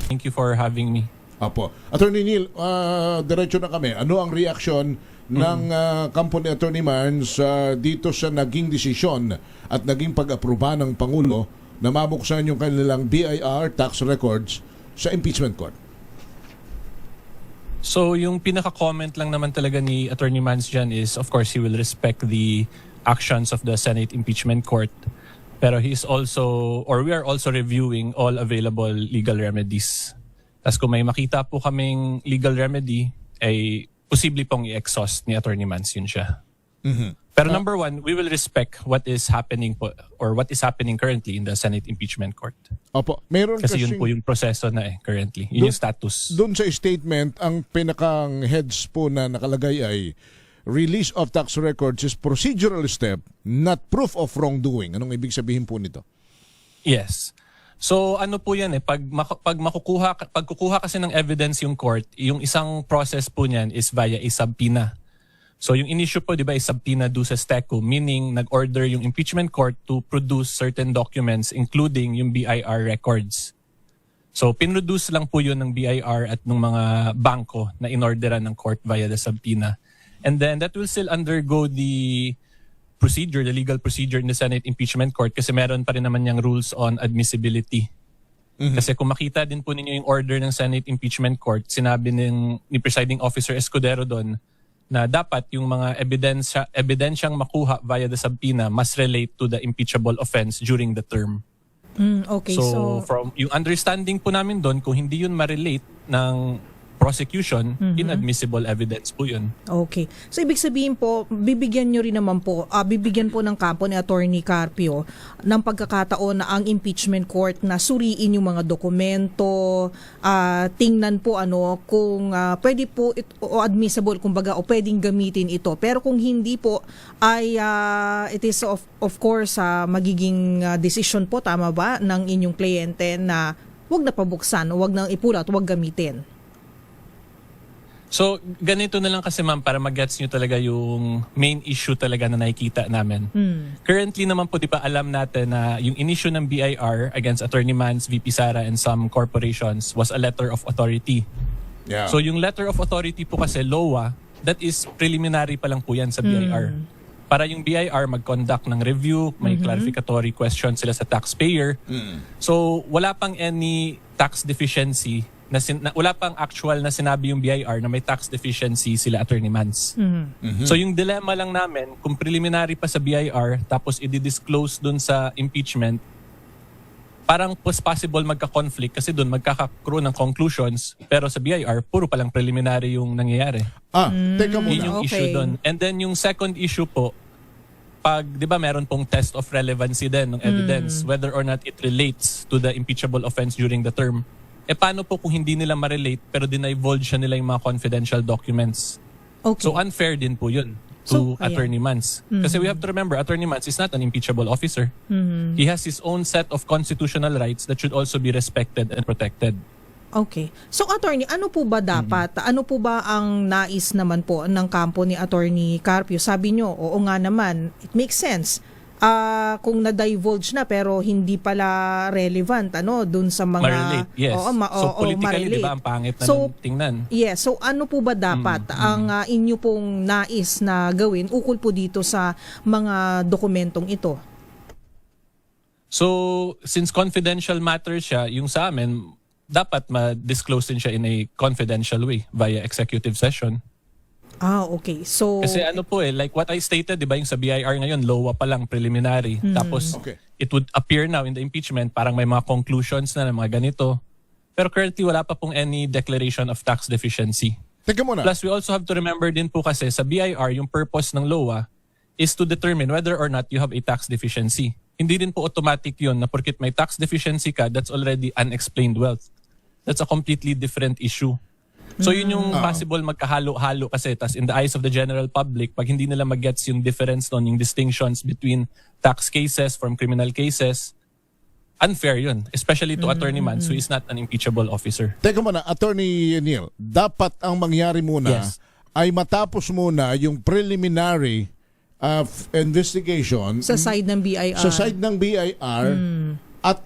Thank you for having me. Apo. Attorney Neil, diretso na kami. Ano ang reaksyon ng kampo ni Attorney Mans dito sa naging desisyon at naging pag-aproba ng Pangulo na mabuksan yung kanilang BIR tax records sa impeachment court? So yung pinaka-comment lang naman talaga ni Attorney Mans dyan is, of course, he will respect the actions of the Senate Impeachment Court. Pero he is also, or we are also reviewing all available legal remedies. Tapos kung may makita po kaming legal remedy, ay posible pong i-exhaust ni Attorney Mans yun siya. Pero number one, we will respect what is happening po, or what is happening currently in the Senate Impeachment Court. Opo. Meron Kasi yun po yung proseso na currently. Yun yung status. Doon sa statement, ang pinakang heads po na nakalagay ay release of tax records is procedural step, not proof of wrongdoing. Anong ibig sabihin po nito? Yes. So ano po yan pag kukuha kasi ng evidence yung court, yung isang process po niyan is via a subpoena. So yung in-issue po, di ba, is subpoena duces tecum, meaning nag-order yung impeachment court to produce certain documents including yung BIR records. So pinroduce lang po yun ng BIR at ng mga bangko na inorderan ng court via the subpoena. And then that will still undergo the procedure, the legal procedure in the Senate Impeachment Court kasi meron pa rin naman yung rules on admissibility. Kasi kung makita din po ninyo yung order ng Senate Impeachment Court, sinabi ni Presiding Officer Escudero doon na dapat yung mga ebidensyang makuha via the subpoena must relate to the impeachable offense during the term. Okay, so from yung understanding po namin doon, kung hindi yun ma-relate ng prosecution, inadmissible evidence po yun. Okay. So ibig sabihin po, bibigyan nyo rin naman po, bibigyan po ng kampo ni Attorney Carpio ng pagkakataon na ang impeachment court na suriin yung mga dokumento, tingnan po kung pwede po o admissible kumbaga o pwedeng gamitin ito. Pero kung hindi po ay it is of course magiging decision po, tama ba, ng inyong kliyente na wag na pabuksan, wag na ipulat, wag gamitin. So, ganito na lang kasi ma'am para mag-gets nyo talaga yung main issue talaga na nakikita namin. Currently naman po, di ba alam natin na yung in-issue ng BIR against Attorney Mans, VP Sara, and some corporations was a letter of authority. Yeah. So, yung letter of authority po kasi, LOA, that is preliminary pa lang po yan sa BIR. Para yung BIR mag-conduct ng review, may clarificatory question sila sa taxpayer. So, wala pang any tax deficiency wala pang actual na sinabi yung BIR na may tax deficiency sila Attorney Mans. So yung dilemma lang namin, kung preliminary pa sa BIR tapos i-disclose dun sa impeachment, parang possible magka-conflict kasi dun magkaka-accrue ng conclusions pero sa BIR, puro palang preliminary yung nangyayari. Teka muna. Yun yung issue dun. And then yung second issue po, pag, di ba meron pong test of relevancy din ng evidence, whether or not it relates to the impeachable offense during the term. Paano po kung hindi nila ma-relate pero dinivulge nila yung mga confidential documents? Okay. So unfair din po yun to Attorney Mans. Kasi we have to remember, Attorney Mans is not an impeachable officer. He has his own set of constitutional rights that should also be respected and protected. Okay. So Attorney, ano po ba dapat? Ano po ba ang nais naman po ng kampo ni Attorney Carpio? Sabi nyo, oo nga naman, it makes sense. Kung na-divulge na pero hindi pala relevant dun sa mga Ma-relate, yes. So politically, di ba, ang pangit na tingnan. Yes. So ano po ba dapat ang inyo pong nais na gawin ukol po dito sa mga dokumentong ito? So since confidential matter siya, yung sa amin, dapat ma-disclose din siya in a confidential way via executive session. Okay. So kasi like what I stated, di ba, yung sa BIR ngayon, LOA pa lang, preliminary. Tapos it would appear now in the impeachment, parang may mga conclusions na mga ganito. Pero currently, wala pa pong any declaration of tax deficiency. Teka muna. Plus, we also have to remember din po kasi sa BIR, yung purpose ng LOA is to determine whether or not you have a tax deficiency. Hindi din po automatic yun na porkit may tax deficiency ka, that's already unexplained wealth. That's a completely different issue. So yun yung possible magkahalo-halo kasi. Tas in the eyes of the general public, pag hindi nila mag-gets yung difference nun, yung distinctions between tax cases from criminal cases, unfair yun. Especially to Attorney Mans, who is not an impeachable officer. Teka muna, Attorney Neil, dapat ang mangyari muna ay matapos muna yung preliminary investigation sa side ng BIR. Sa side ng BIR at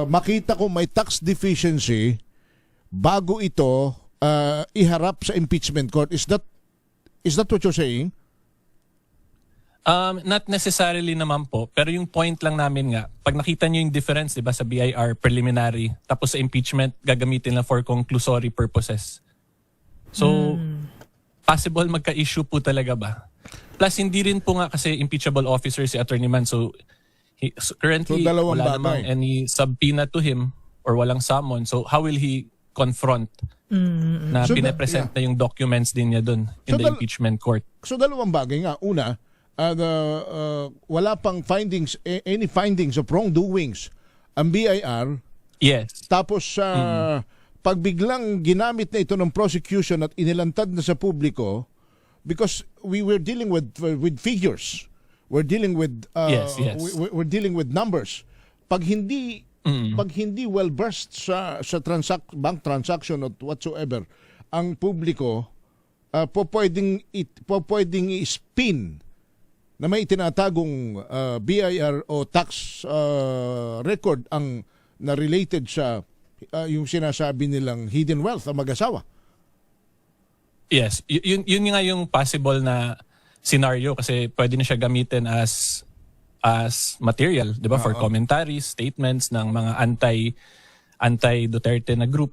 makita ko may tax deficiency bago ito iharap sa impeachment court. Is that what you're saying? Not necessarily naman po, pero yung point lang namin nga, pag nakita nyo yung difference, di ba, sa BIR, preliminary, tapos sa impeachment, gagamitin lang for conclusory purposes. So, possible magka-issue po talaga ba? Plus, hindi rin po nga kasi impeachable officer si Attorney Man. So currently, dalawang wala bagay. namang any subpoena to him or walang summon. So how will he confront na So, pinapresent na yung documents din niya dun in So, the impeachment court? So dalawang bagay nga. Una, wala pang findings, any findings of wrongdoings ang BIR. Yes. Tapos pag biglang ginamit na ito ng prosecution at inilantad na sa publiko, because we were dealing with figures. We're dealing with Yes. we're dealing with numbers. Pag hindi well versed sa bank transaction or whatsoever, ang publiko pwedeng i-spin na may tinatagong BIR o tax record ang na related sa yung sinasabi nilang hidden wealth ang mag-asawa. Yes. Yun nga yung possible na scenario kasi pwede na siya gamitin as material, 'di ba, for commentaries, statements ng mga anti-Duterte na group.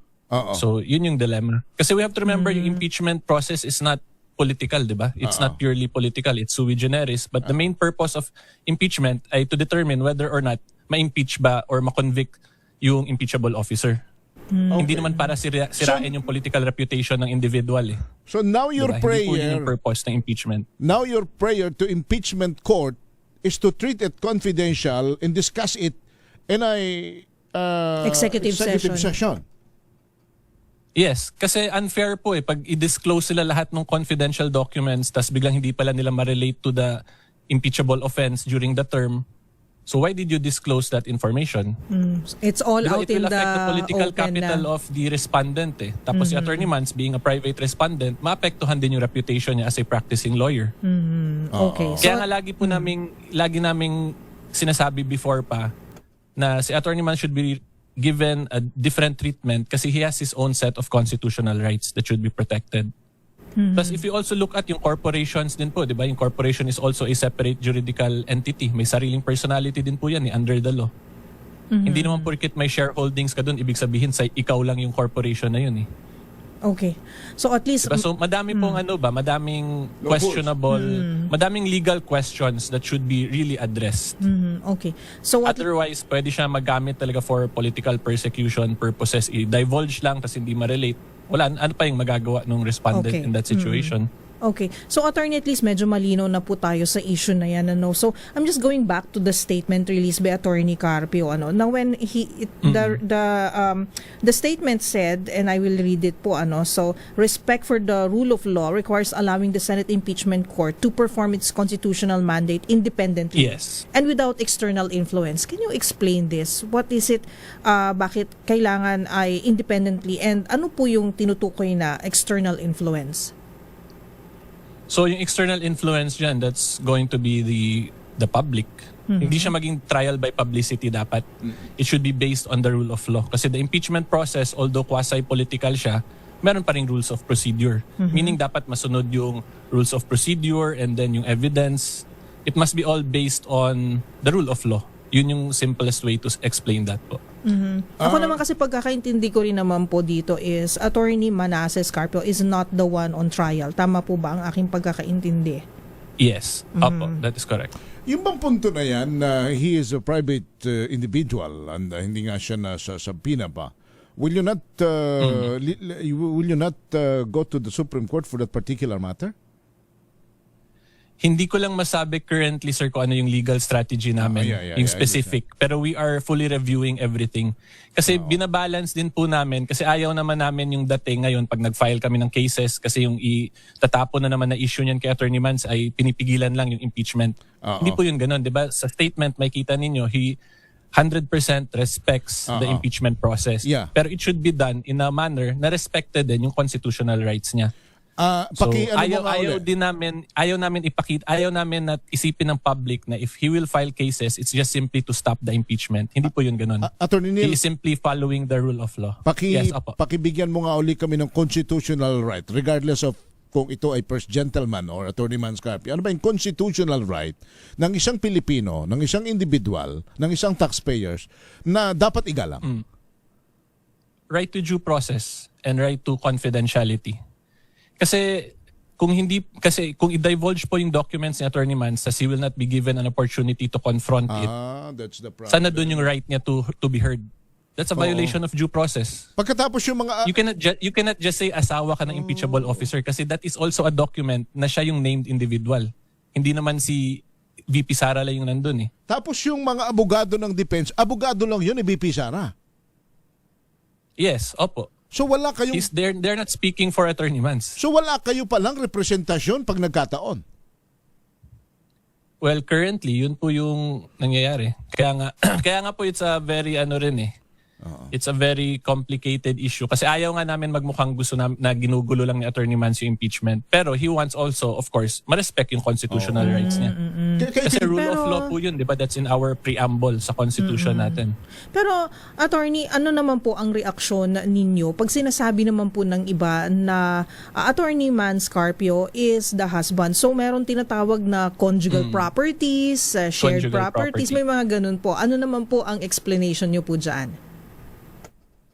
So, yun yung dilemma. Kasi we have to remember yung impeachment process is not political, 'di ba? It's not purely political, it's sui generis, but the main purpose of impeachment ay to determine whether or not ma-impeach ba or ma-convict yung impeachable officer. Hindi naman para sirain yung political reputation ng individual eh. So now your Diba? Hindi po yun prayer, yung purpose ng impeachment. now your prayer to impeachment court is to treat it confidential and discuss it in a Executive session. Yes, kasi unfair po eh. Pag i-disclose sila lahat ng confidential documents tas biglang hindi pala nila ma-relate to the impeachable offense during the term, so why did you disclose that information? It's all Diba, out it in will the affect the political open capital na. of the respondent eh. Tapos si Attorney Mans, being a private respondent, maapektuhan din yung reputation niya as a practicing lawyer. Okay. So, Kaya nga lagi naming sinasabi before pa na si Attorney Mans should be given a different treatment kasi he has his own set of constitutional rights that should be protected. Plus if you also look at yung corporations din po, di ba? Yung corporation is also a separate juridical entity. May sariling personality din po yan under the law. Hindi naman porket may shareholdings ka dun, ibig sabihin sa ikaw lang yung corporation na yun eh. okay. So at least Diba? So madami pong madaming questionable, madaming legal questions that should be really addressed. okay. So what Otherwise, pwede siya magamit talaga for political persecution purposes. I-divulge lang kasi hindi ma-relate. Wala, ano pa yung magagawa ng respondent Okay. in that situation? Okay. So attorney, at least medyo malinaw na po tayo sa issue na yan, ano. So I'm just going back to the statement released by Attorney Carpio, ano. Now when the statement said, and I will read it po, ano. So respect for the rule of law requires allowing the Senate Impeachment Court to perform its constitutional mandate independently Yes. and without external influence. Can you explain this? What is it? Bakit kailangan ay independently, and ano po yung tinutukoy na external influence? So yung external influence dyan, that's going to be the public. Hindi siya maging trial by publicity dapat. It should be based on the rule of law. Kasi the impeachment process, although quasi-political siya, meron pa ring rules of procedure. Meaning dapat masunod yung rules of procedure and then yung evidence. It must be all based on the rule of law. Yun yung simplest way to explain that po. Ako naman kasi pagkakaintindi ko rin naman po dito is Attorney Manasseh Carpio is not the one on trial. Tama po ba ang aking pagkakaintindi? Yes. Opo, that is correct. Yung bang punto na yan na he is a private individual and hindi nga siya nasa subpoena pa, will you not go to the Supreme Court for that particular matter? Hindi ko lang masabi currently, sir, kung ano yung legal strategy namin, yung specific. Pero we are fully reviewing everything. Kasi binabalance din po namin, kasi ayaw naman namin yung dating ngayon pag nag-file kami ng cases, kasi yung itatapon na naman na issue niyan kay Attorney Mans ay pinipigilan lang yung impeachment. Hindi po yun ganun, di ba? Sa statement, may kita ninyo, he 100% respects the impeachment process. Yeah. Pero it should be done in a manner na respected din yung constitutional rights niya. Ayaw namin ipakita, ayaw namin na isipin ng public na if he will file cases, it's just simply to stop the impeachment. Hindi po yun ganun. Attorney Neil, He is simply following the rule of law. Yes, opo. pakibigyan mo nga uli kami ng constitutional right, regardless of kung ito ay first gentleman or attorneyman Scarpio. Ano ba yung constitutional right ng isang Pilipino, ng isang individual, ng isang taxpayers na dapat igalang? Right to due process and right to confidentiality. Kasi kung i-divulge po yung documents ni Attorney Manz, he will not be given an opportunity to confront it. That's the problem. Sana dun yung right niya to be heard. That's a violation of due process. Pagkatapos yung mga... You cannot just say asawa ka ng impeachable officer kasi that is also a document na siya yung named individual. Hindi naman si VP Sara lang yung nandun eh. Tapos yung mga abogado ng defense, abogado lang yun, VP Sara. Yes, opo. So wala kayong... They're not speaking for Attorney Manz. So wala kayo palang representasyon pag nagkataon? Well, currently, yun po yung nangyayari. Kaya nga po it's a very it's a very complicated issue. Kasi ayaw nga namin magmukhang gusto na ginugulo lang ni Attorney Manz yung impeachment. Pero he wants also, of course, ma-respect yung constitutional rights niya. Kasi rule of law po yun, di ba? That's in our preamble sa constitution natin. Pero, attorney, ano naman po ang reaksyon ninyo pag sinasabi naman po ng iba na Attorney Manz Carpio is the husband? So, meron tinatawag na conjugal properties, shared Conjugal properties, property. may mga ganun po. Ano naman po ang explanation nyo po dyan?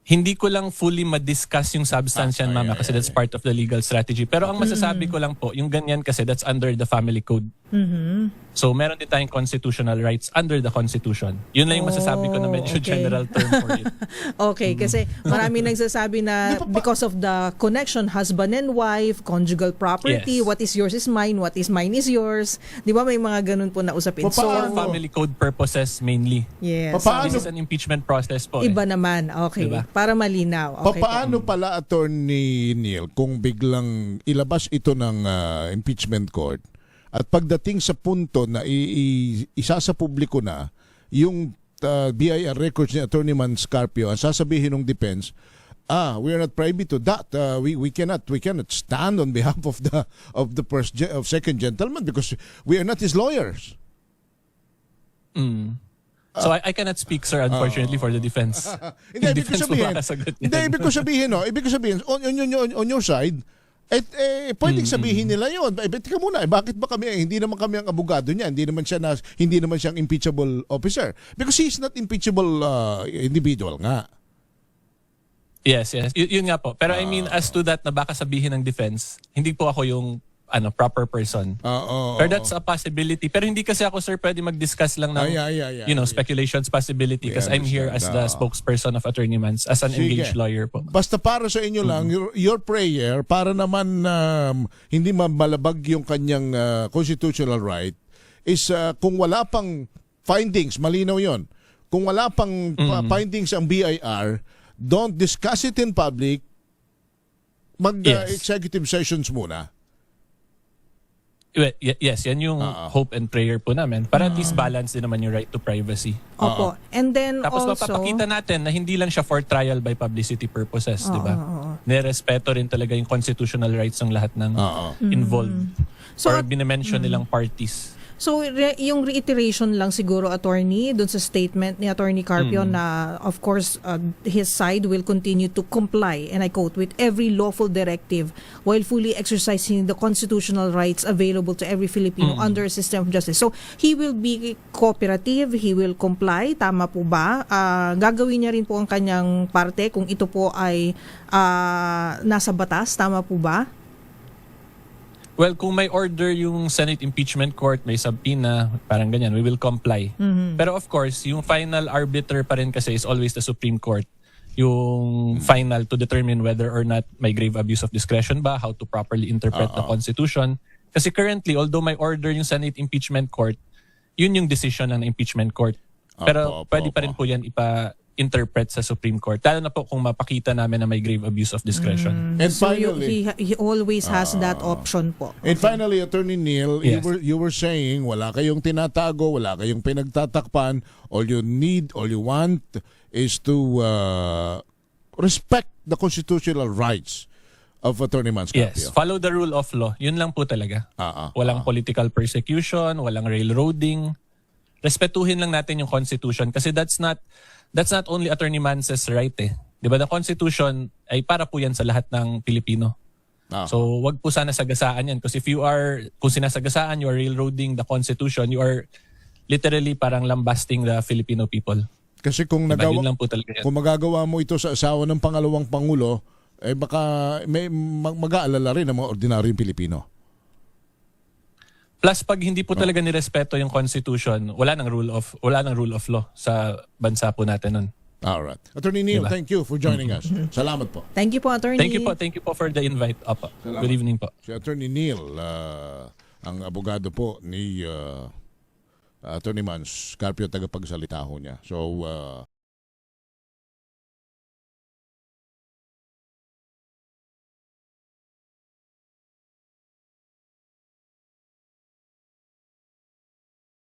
Hindi ko lang fully ma-discuss yung substance yan, mama, kasi that's part of the legal strategy. Pero ang masasabi ko lang po, yung ganyan kasi that's under the family code. So meron din tayong constitutional rights under the Constitution. Yun lang yung masasabi ko na medyo okay. general term for it. Okay, kasi marami nagsasabi na because of the connection, husband and wife, conjugal property, Yes. what is yours is mine, what is mine is yours. Di ba may mga ganun po na usapin? So, For family code purposes mainly. yes. This is an impeachment process po. Iba naman, okay. Diba? Para malinaw. Okay po. Paano pala, Attorney Neil, kung biglang ilabas ito ng impeachment court at pagdating sa punto na isa sa publiko na yung BIR records ni Attorney Manz Carpio, ang sasabihin ng defense, we are not privy to that. We cannot stand on behalf of the second gentleman because we are not his lawyers. So I cannot speak, sir, unfortunately, for the defense. Hindi, ibig ko sabihin, on your side, pwedeng sabihin nila yun. Teka muna, bakit ba hindi naman kami ang abogado niya, hindi naman siyang impeachable officer. Because he's not impeachable individual nga. Yes. Yun nga po. Pero I mean, as to that na baka sabihin ng defense, hindi po ako yung proper person. Pero that's a possibility. Pero hindi kasi ako, sir, pwede mag-discuss lang ng speculations possibility because I'm here as the spokesperson of Attorney Manz, as an engaged lawyer po. Basta para sa inyo lang, your prayer, para naman hindi malabag yung kanyang constitutional right, is kung wala pang findings, malinaw yon. Kung wala pang findings ang BIR, don't discuss it in public, mag-executive sessions muna. Yes, yan yung hope and prayer po namin. Para at least balance din naman yung right to privacy. Opo. And then Tapos also... mapapakita natin na hindi lang siya for trial by publicity purposes, di ba? Nirespeto rin talaga yung constitutional rights ng lahat ng involved. So, or binimension nilang parties. So, yung reiteration lang siguro, attorney, dun sa statement ni Attorney Carpio na, of course, his side will continue to comply, and I quote, with every lawful directive while fully exercising the constitutional rights available to every Filipino under a system of justice. So, he will be cooperative, he will comply, tama po ba? Gagawin niya rin po ang kanyang parte kung ito po ay nasa batas, tama po ba? Well, kung may order yung Senate Impeachment Court, may subpoena, parang ganyan, we will comply. Pero of course, yung final arbiter pa rin kasi is always the Supreme Court. Yung final to determine whether or not may grave abuse of discretion ba, how to properly interpret the Constitution. Kasi currently, although may order yung Senate Impeachment Court, yun yung decision ng Impeachment Court. Pero pwede pa rin po yan interpret sa Supreme Court. Lalo na po kung mapakita namin na may grave abuse of discretion. And So finally, he always has that option po. and finally, Attorney Neil, Yes. you were saying wala kayong tinatago, wala kayong pinagtatakpan. All you need, all you want is to respect the constitutional rights of Attorney Mans Yes, Carpio. follow the rule of law. Yun lang po talaga. Walang political persecution, walang railroading. Respetuhin lang natin yung Constitution kasi that's not only Attorney Mans's right eh. 'Di ba? The Constitution ay para po yan sa lahat ng Pilipino. So wag po sana sagasaan yan kasi kung sinasagasaan you are railroading the Constitution, you are literally parang lambasting the Filipino people. Kasi kung Diba? Yun lang po talaga yan. kung magagawa mo ito sa asawa ng pangalawang pangulo, baka mag-aalala rin ang mga ordinaryong Pilipino. Plus pag hindi po talaga nirespeto yung Constitution, wala nang rule of law sa bansa po natin nun. Alright. Attorney Neil, Diba? thank you for joining us. Salamat po. Thank you po, Attorney. Thank you po for the invite. Opo. Salamat. Good evening po. Si Attorney Neil, ang abogado po ni Attorney Mans Carpio, tagapagsalita ho niya. So,